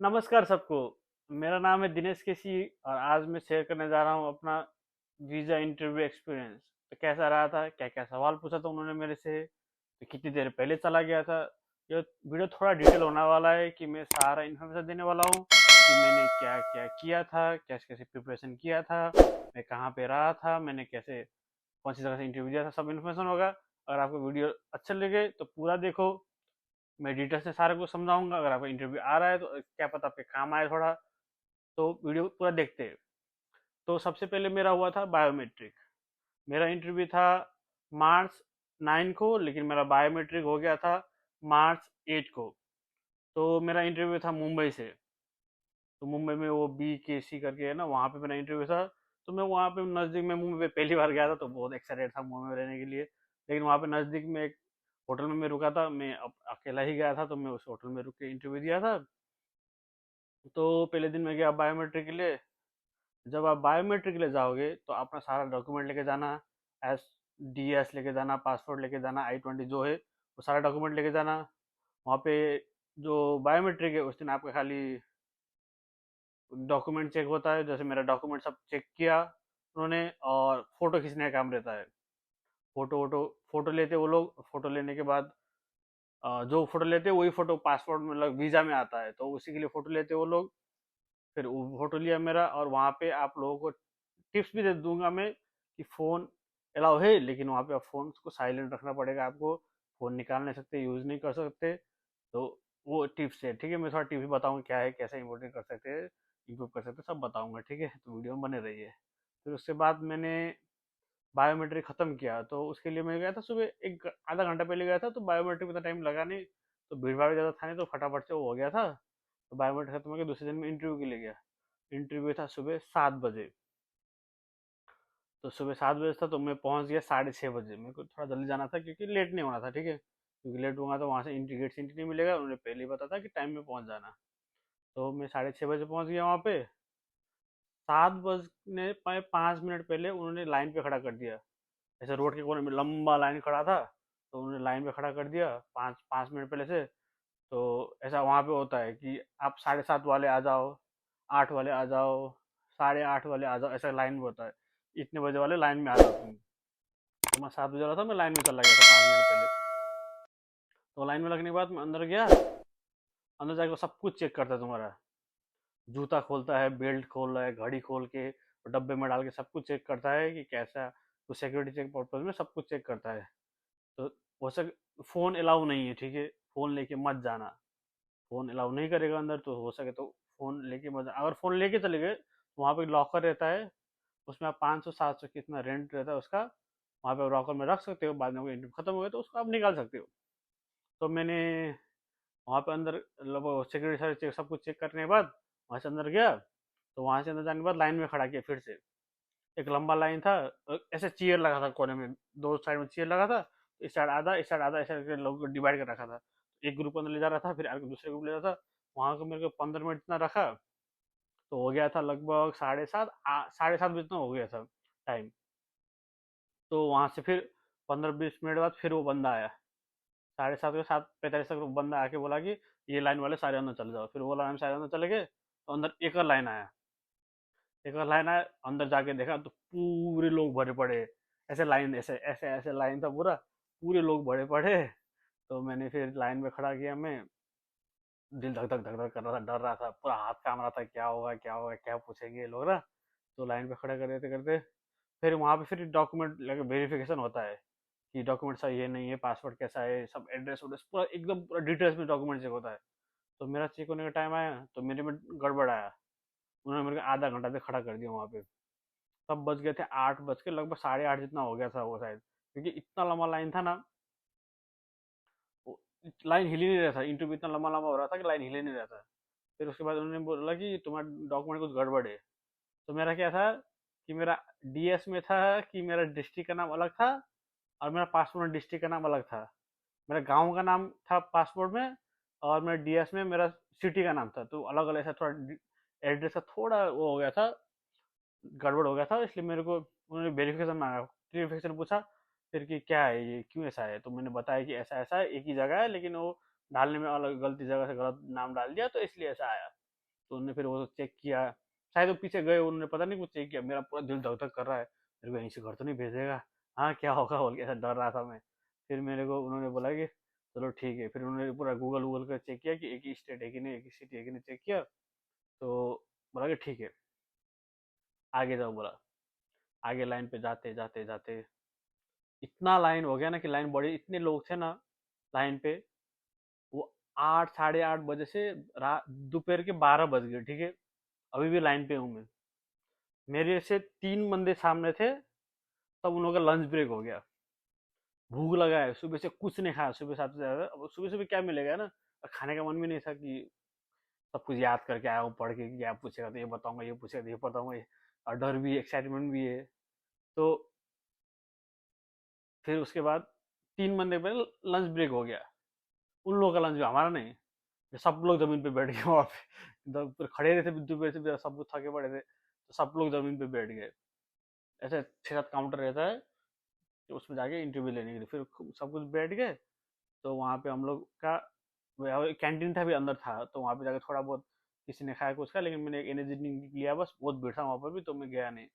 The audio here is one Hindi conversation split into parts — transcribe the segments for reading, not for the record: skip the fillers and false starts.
नमस्कार सबको। मेरा नाम है दिनेश केसी और आज मैं शेयर करने जा रहा हूँ अपना वीज़ा इंटरव्यू एक्सपीरियंस। तो कैसा रहा था, क्या क्या सवाल पूछा था उन्होंने मेरे से, तो कितनी देर पहले चला गया था। ये वीडियो थोड़ा डिटेल होने वाला है कि मैं सारा इन्फॉर्मेशन देने वाला हूँ कि मैंने क्या क्या किया था, कैसे कैसे प्रिपरेशन किया था, मैं कहाँ पे रहा था, मैंने कैसे कौन सी जगह से इंटरव्यू दिया था, सब इन्फॉर्मेशन होगा। अगर आपको वीडियो अच्छा लगे तो पूरा देखो। मैं डिटेल से सारा कुछ समझाऊंगा। अगर आपका इंटरव्यू आ रहा है तो क्या पता आपके काम आए थोड़ा, तो वीडियो पूरा देखते हैं। तो सबसे पहले मेरा हुआ था बायोमेट्रिक। मेरा इंटरव्यू था मार्च 9 को, लेकिन मेरा बायोमेट्रिक हो गया था मार्च 8 को। तो मेरा इंटरव्यू था मुंबई से। तो मुंबई में वो BKC करके है ना, वहाँ पे मेरा इंटरव्यू था। तो मैं वहाँ पे नज़दीक में मुंबई पे पहली बार गया था, तो बहुत एक्साइटेड था मुंबई में रहने के लिए। लेकिन वहाँ पे नज़दीक में एक होटल में मैं रुका था। मैं अकेला ही गया था, तो मैं उस होटल में रुक के इंटरव्यू दिया था। तो पहले दिन मैं गया बायोमेट्रिक के लिए। जब आप बायोमेट्रिक ले जाओगे तो अपना सारा डॉक्यूमेंट लेके जाना। DS लेके जाना, पासपोर्ट लेके जाना, I-20 जो है वो सारा डॉक्यूमेंट लेके जाना। वहाँ पे जो बायोमेट्रिक है उस दिन आपका खाली डॉक्यूमेंट चेक होता है। जैसे मेरा डॉक्यूमेंट सब चेक किया उन्होंने, और फोटो खींचने का काम रहता है। फोटो वोटो फोटो लेते वो लोग। फोटो लेने के बाद जो फोटो लेते हैं वही फोटो पासपोर्ट में मतलब वीजा में आता है, तो उसी के लिए फोटो लेते वो लोग। फिर वो फोटो लिया मेरा, और वहाँ पे आप लोगों को टिप्स भी दे दूंगा मैं कि फ़ोन अलाउ है, लेकिन वहाँ पे आप फ़ोन को साइलेंट रखना पड़ेगा आपको। फ़ोन निकाल नहीं सकते, यूज़ नहीं कर सकते। तो वो टिप्स है, ठीक है। मैं थोड़ा टिप्स बताऊंगा क्या है, कैसे इम्पोर्टेंट कर सकते हैं, इम्प्रूव कर सकते हैं, सब बताऊंगा, ठीक है। तो वीडियो में बने रहिए। फिर उसके बाद मैंने बायोमेट्रिक ख़त्म किया, तो उसके लिए मैं गया था सुबह एक आधा घंटा पहले गया था। तो बायोमेट्रिक में इतना टाइम लगा नहीं, तो भीड़ भाड़ ज़्यादा था नहीं, तो फटाफट से वो हो गया था। तो बायोमेट्रिक खत्म हो गया, दूसरे दिन मैं इंटरव्यू के लिए गया। इंटरव्यू था सुबह 7 बजे। तो सुबह 7 बजे था, तो मैं पहुंच गया 6:30 बजे। मेरे को थोड़ा जल्दी जाना था क्योंकि लेट नहीं होना था, ठीक है। क्योंकि लेट होगा तो वहाँ से एंट्री गेट से एंट्री नहीं मिलेगा। उन्होंने पहले ही बता था कि टाइम में पहुंच जाना। तो मैं 6:30 बजे पहुंच गया वहाँ पे। 7 बजने 5 मिनट पहले उन्होंने लाइन पे खड़ा कर दिया। ऐसे रोड के कोने में लंबा लाइन खड़ा था, तो उन्होंने लाइन पे खड़ा कर दिया पाँच पाँच मिनट पहले से। तो ऐसा वहाँ पे होता है कि आप 7:30 वाले आ जाओ, 8 वाले आ जाओ, 8:30 वाले आ जाओ, ऐसा लाइन में होता है। इतने बजे वाले लाइन में आ जाओ तुम। तो मैं 7 बजे वाला था, मैं लाइन में चला गया था 5 मिनट पहले। तो लाइन में लगने के बाद मैं अंदर गया। अंदर जाके वो सब कुछ चेक करता है तुम्हारा। जूता खोलता है, बेल्ट खोल रहा है, घड़ी खोल के और डब्बे में डाल के सब कुछ चेक करता है कि कैसा। तो सिक्योरिटी चेक पर्पज में सब कुछ चेक करता है। तो हो सके फ़ोन अलाउ नहीं है, ठीक है। फ़ोन लेके मत जाना। फ़ोन अलाउ नहीं करेगा अंदर, तो हो सके तो फ़ोन लेके मत जाना। अगर फ़ोन लेके चले गए तो वहाँ पे लॉकर रहता है। उसमें आप 500 700 कितना रेंट रहता है उसका, वहाँ पे लॉकर में रख सकते हो। बाद में इंटरव्यू खत्म हो गया तो उसको आप निकाल सकते हो। तो मैंने वहाँ पे अंदर मतलब सिक्योरिटी सारे चेक सब कुछ चेक करने के बाद वहाँ से अंदर गया। तो वहाँ से अंदर जाने के बाद लाइन में खड़ा किया फिर से। एक लंबा लाइन था। ऐसे चेयर लगा था कोने में, दो साइड में चेयर लगा था। इस साइड आधा, इस साइड आधा, इस साइड लोगों को डिवाइड कर रखा था। एक ग्रुप अंदर ले जा रहा था, फिर आगे दूसरे ग्रुप ले जा रहा था। वहाँ को मेरे को 15 मिनट इतना रखा। तो हो गया था लगभग 7:30, 7:30 बजे इतना हो गया था टाइम। तो वहाँ से फिर 15-20 मिनट बाद फिर वो बंदा आया। 7:30 के 7:45 तक वो बंदा आके बोला कि ये लाइन वाले सारे अंदर चले जाओ। फिर वो लाइन सारे अंदर चले गए, तो अंदर एक और लाइन आया। एक और लाइन आया, अंदर जाके देखा तो पूरे लोग भरे पड़े। ऐसे लाइन, ऐसे ऐसे ऐसे लाइन था पूरा, पूरे लोग भरे पड़े। तो मैंने फिर लाइन में खड़ा किया। मैं दिल धक धक कर रहा था, डर रहा था, पूरा हाथ काम रहा था, क्या होगा क्या होगा, क्या पूछेंगे ये लोग ना। तो लाइन पे खड़ा करते करते फिर वहाँ पे फिर डॉक्यूमेंट लगे वेरिफिकेशन होता है कि डॉक्यूमेंट सही है नहीं है, पासवर्ड कैसा है, सब एड्रेस वड्रेस पूरा एकदम पूरा डिटेल्स में डॉक्यूमेंट चेक होता है। तो मेरा चेक होने का टाइम आया तो मेरे में गड़बड़ आया। उन्होंने मेरे को आधा घंटा से खड़ा कर दिया वहाँ पे। तब बज गए थे 8 बज के लगभग 8:30 जितना हो गया था वो शायद, क्योंकि इतना लंबा लाइन था ना। लाइन हिल ही नहीं रहा था। इंटरव्यू इतना लंबा लंबा हो रहा था कि लाइन हिल ही नहीं रहा था। फिर उसके बाद उन्होंने बोला कि तुम्हारा डॉक्यूमेंट कुछ गड़बड़ है। तो मेरा क्या था कि मेरा DS में था कि मेरा डिस्ट्रिक्ट का नाम अलग था, और मेरा पासपोर्ट में डिस्ट्रिक्ट का नाम अलग था। मेरा गांव का नाम था पासपोर्ट में, और मेरा DS में मेरा सिटी का नाम था। तो अलग अलग ऐसा थोड़ा एड्रेस का थोड़ा वो हो गया था, गड़बड़ हो गया था। इसलिए मेरे को उन्होंने वेरिफिकेशन मांगा, वेरिफिकेशन पूछा फिर कि क्या है ये, क्यों ऐसा है। तो मैंने बताया कि ऐसा ऐसा है, एक ही जगह है, लेकिन वो डालने में अलग गलती जगह से गलत नाम डाल दिया, तो इसलिए ऐसा आया। तो उन्होंने फिर वो चेक किया, शायद वो पीछे गए, उन्होंने पता नहीं कुछ चेक किया, मेरा पूरा दिल धक धक कर रहा है, मेरे को यहीं से घर तो नहीं भेजेगा, हाँ क्या होगा बोल के ऐसा डर रहा था मैं। फिर मेरे को उन्होंने बोला कि चलो ठीक है, फिर उन्होंने पूरा गूगल वूगल कर चेक किया कि एक ही स्टेट है कि नहीं, एक ही सिटी है कि नहीं, चेक किया। तो बोला कि ठीक है, आगे जाओ बोला। आगे लाइन पे जाते जाते जाते इतना लाइन हो गया ना कि लाइन बड़ी, इतने लोग थे ना लाइन पे। वो 8 साढ़े 8 बजे से दोपहर के 12 बज गए, ठीक है, अभी भी लाइन पे हूँ मैं। मेरे से 3 बंदे सामने थे, तब उन लोगों का लंच ब्रेक हो गया। भूख लगा है, सुबह से कुछ नहीं खाया, सुबह 7 से ज्यादा, अब सुबह सुबह क्या मिलेगा ना, और खाने का मन भी नहीं था कि सब कुछ याद करके आया हूँ पढ़ के कि क्या पूछेगा तो ये बताऊंगा, ये पूछेगा तो ये बताऊंगा, ये और डर भी एक्साइटमेंट भी है। तो फिर उसके बाद 3 बंदे पे लंच ब्रेक हो गया, उन लोगों का लंच भी, हमारा नहीं। सब लोग जमीन पे बैठ गए वहाँ पे, फिर खड़े रहे थे दोपहर से, सब लोग थके पड़े थे, तो सब लोग जमीन पे बैठ गए। ऐसे 6 7 काउंटर रहता है, तो उसमें जाके इंटरव्यू लेने के लिए फिर सब कुछ बैठ गए। तो वहाँ पे हम लोग का कैंटीन था भी अंदर था, तो वहाँ पे जाके थोड़ा बहुत किसी ने खाया कुछ खाया, लेकिन मैंने एक एनर्जी ड्रिंक लिया बस, बहुत भीड़ था वहाँ पर भी, तो मैं गया नहीं।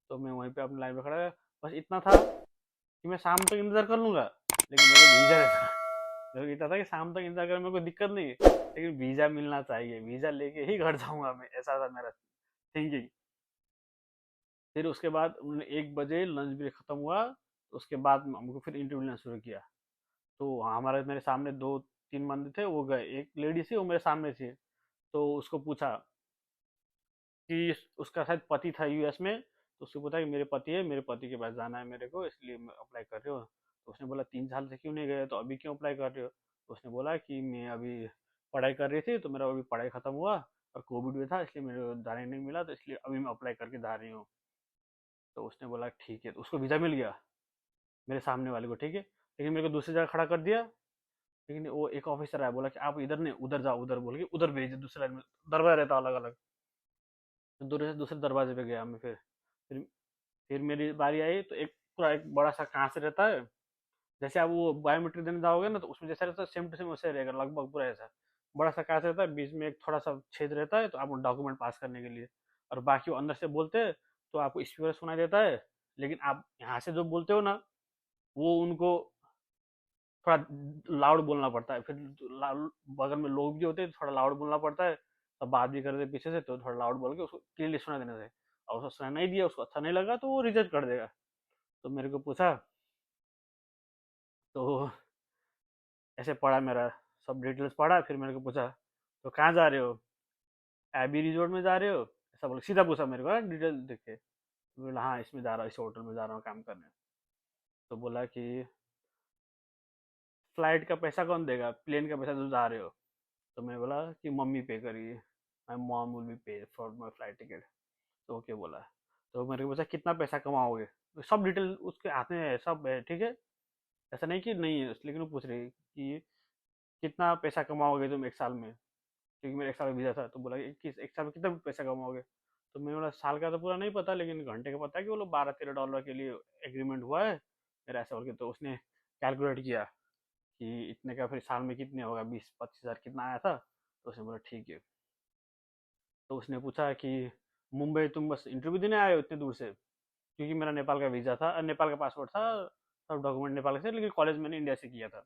तो मैं वहीं पे अपनी लाइन पे खड़ा था, बस इतना था कि मैं शाम तक इंतजार कर लूंगा, लेकिन मेरे को वीजा रहता, मेरे को इतना था कि शाम तक इंतजार करने में कोई दिक्कत नहीं है, लेकिन वीजा मिलना चाहिए, वीजा लेके ही घर जाऊंगा मैं, ऐसा था मेरा थिंकिंग। फिर उसके बाद उन्होंने 1 बजे लंच ब्रेक खत्म हुआ, तो उसके बाद हमको फिर इंटरव्यू लेना शुरू किया। तो हमारे मेरे सामने 2 3 बंदे थे, वो गए, एक लेडी थी वो मेरे सामने थी। तो उसको पूछा कि उसका शायद पति था यूएस में, तो उससे पूछा कि मेरे पति है, मेरे पति के पास जाना है मेरे को, इसलिए मैं अप्लाई कर रही हूँ। तो उसने बोला 3 साल से क्यों नहीं गए, तो अभी क्यों अप्लाई कर रहे हो? तो उसने बोला कि मैं अभी पढ़ाई कर रही थी, तो मेरा अभी पढ़ाई खत्म हुआ और कोविड भी था, इसलिए मेरे को जाने नहीं मिला, तो इसलिए अभी मैं अप्लाई करके जा रही हूँ। तो उसने बोला ठीक है, तो उसको वीज़ा मिल गया, मेरे सामने वाले को, ठीक है। लेकिन मेरे को दूसरी जगह खड़ा कर दिया, लेकिन वो एक ऑफिसर आया, बोला कि आप इधर नहीं उधर जाओ, उधर बोल के उधर भेज दिया, दूसरे लाइन में दरवाजा रहता अलग अलग। तो दूसरे दूसरे दरवाजे पे गया मैं। फिर फिर मेरी बारी आई, तो एक पूरा एक बड़ा सा कांच रहता है, जैसे आप वो बायोमेट्रिक देने जाओगे ना, तो उसमें जैसा रहता है सेम टू सेम वैसे रहेगा लगभग पूरा ऐसा। बड़ा सा कांच रहता है, बीच में एक थोड़ा सा छेद रहता है, तो आप डॉक्यूमेंट पास करने के लिए, और बाकी वो अंदर से बोलते हैं, तो आपको स्पीकर सुनाई देता है। लेकिन आप यहाँ से जो बोलते हो ना, वो उनको थोड़ा लाउड बोलना पड़ता है, फिर बगल में लोग भी होते हैं, तो थोड़ा लाउड बोलना पड़ता है, तब बात भी करते पीछे से, तो थोड़ा लाउड बोल के उसको क्लियरली सुना देने से। और उसको सुना नहीं दिया, उसको अच्छा नहीं लगा, तो वो रिजेक्ट कर देगा। तो मेरे को पूछा, तो ऐसे पढ़ा मेरा, सब डिटेल्स पढ़ा, फिर मेरे को पूछा तो कहाँ जा रहे हो, एबी रिजोर्ट में जा रहे हो, ऐसा बोला, सीधा पूछा मेरे को डिटेल देख के। तो बोला हाँ इसमें जा रहा हूँ, इस होटल में जा रहा हूँ काम करने। तो बोला कि फ्लाइट का पैसा कौन देगा, प्लेन का पैसा जो जा रहे हो? तो मैं बोला कि मम्मी पे करिए, माई मॉम विल बी पे फॉर माई फ्लाइट टिकट। तो ओके बोला। तो मेरे को पूछा कितना पैसा कमाओगे, तो सब डिटेल उसके हाथ में है, सब है, ठीक है, ऐसा नहीं कि नहीं है, लेकिन वो पूछ रही कि कितना पैसा कमाओगे तुम एक साल में, क्योंकि मेरा एक साल का वीजा था। तो बोला कि एक साल में कितना पैसा कमाओगे? तो मैंने बोला साल का तो पूरा नहीं पता, लेकिन घंटे का पता है कि वो लोग $12 13 के लिए एग्रीमेंट हुआ है मेरा, ऐसा बोल के। तो उसने कैलकुलेट किया कि इतने का फिर साल में कितने होगा, 20 25 हज़ार कितना आया था। तो उसने बोला ठीक है। तो उसने पूछा कि मुंबई तुम बस इंटरव्यू देने आए हो इतने दूर से? क्योंकि मेरा नेपाल का वीज़ा था, नेपाल का पासपोर्ट था, सब डॉक्यूमेंट नेपाल के थे, लेकिन कॉलेज मैंने इंडिया से किया था।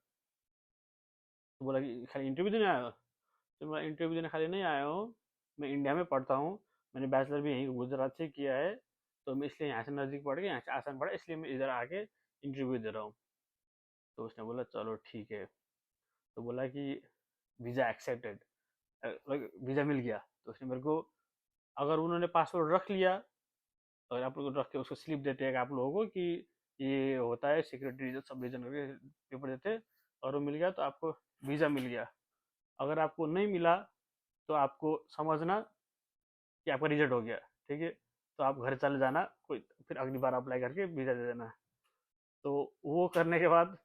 तो बोला कि खाली इंटरव्यू देने आया हो? तो मैं इंटरव्यू देने खाली नहीं आया हूँ, मैं इंडिया में पढ़ता हूँ, मैंने बैचलर भी यहीं गुजरात से किया है, तो मैं इसलिए यहाँ से नज़दीक पढ़ के यहाँ से आसान पड़ा, इसलिए मैं इधर आके इंटरव्यू दे रहा हूँ। तो उसने बोला चलो ठीक है। तो बोला कि वीज़ा एक्सेप्टेड, वीज़ा मिल गया। तो उसने मेरे को, अगर उन्होंने पासपोर्ट रख लिया, और आप लोग रख के उसको स्लिप देते हैं आप लोगों को कि ये होता है सिक्योरिटी रीजन, सब रीजन करके पेपर देते हैं, और वो मिल गया तो आपको वीज़ा मिल गया। अगर आपको नहीं मिला, तो आपको समझना कि आपका रिजेक्ट हो गया, ठीक है, तो आप घर चले जाना, कोई फिर अगली बार अप्लाई करके वीज़ा दे देना। तो वो करने के बाद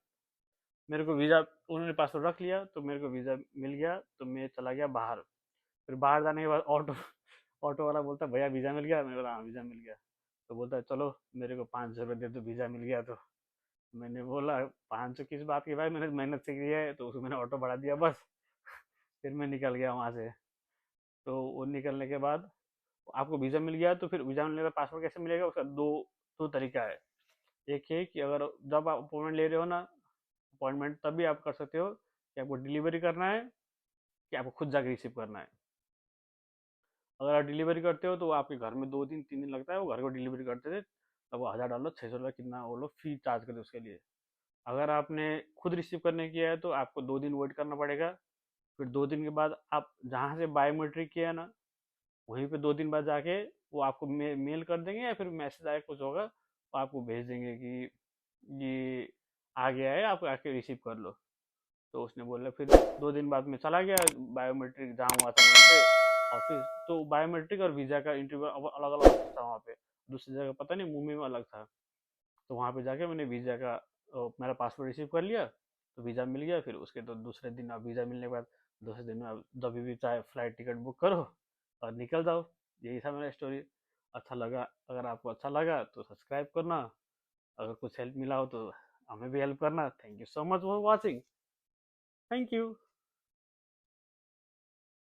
मेरे को वीज़ा, उन्होंने पासपोर्ट रख लिया, तो मेरे को वीज़ा मिल गया, तो मैं चला गया बाहर। फिर बाहर जाने के बाद ऑटो ऑटो वाला बोलता भैया वीज़ा मिल गया, मैं बोला हाँ वीज़ा मिल गया। तो बोलता है चलो मेरे को 500 रुपये दे दो, वीज़ा मिल गया। तो मैंने बोला 500 किस बात की भाई, मैंने मेहनत से किया है, तो उसको मैंने ऑटो बढ़ा दिया बस। फिर मैं निकल गया वहाँ से। तो वो निकलने के बाद आपको वीज़ा मिल गया, तो फिर वीज़ा मिलने के बाद पासपोर्ट कैसे मिलेगा, उसका दो दो तरीका है। एक है कि अगर जब आप अपॉइंटमेंट ले रहे हो ना, अपॉइंटमेंट तभी आप कर सकते हो कि आपको डिलीवरी करना है कि आपको खुद जाके रिसीव करना है। अगर आप डिलीवरी करते हो तो वो आपके घर में 2 दिन 3 दिन लगता है, वो घर को डिलीवरी करते थे, तब वो $1000 $600 कितना वो लोग फी चार्ज करते उसके लिए। अगर आपने खुद रिसीव करने किया है तो आपको 2 दिन वेट करना पड़ेगा। फिर 2 दिन के बाद आप जहाँ से बायोमेट्रिक किया है ना, वहीं पे 2 दिन बाद जाके वो आपको मेल कर देंगे या फिर मैसेज आया कुछ होगा, वो आपको भेज देंगे कि ये आ गया है, आप आके रिसीव कर लो। तो उसने बोला, फिर 2 दिन बाद में चला गया बायोमेट्रिक जहाँ हुआ था वहीं पे ऑफिस। तो बायोमेट्रिक और वीज़ा का इंटरव्यू अलग अलग ऑफिस था वहाँ पे, दूसरी जगह पता नहीं, मुंबई में अलग था। तो वहाँ पे जाके मैंने वीज़ा का मेरा पासपोर्ट रिसीव कर लिया, तो वीज़ा मिल गया। फिर उसके तो दूसरे दिन, अब वीज़ा मिलने के बाद दूसरे दिन में आप जब भी चाहे फ्लाइट टिकट बुक करो और निकल जाओ। यही था मेरा स्टोरी। अच्छा लगा, अगर आपको अच्छा लगा तो सब्सक्राइब करना, अगर कुछ हेल्प मिला हो तो हमें भी हेल्प करना। Thank you so much for watching. Thank you.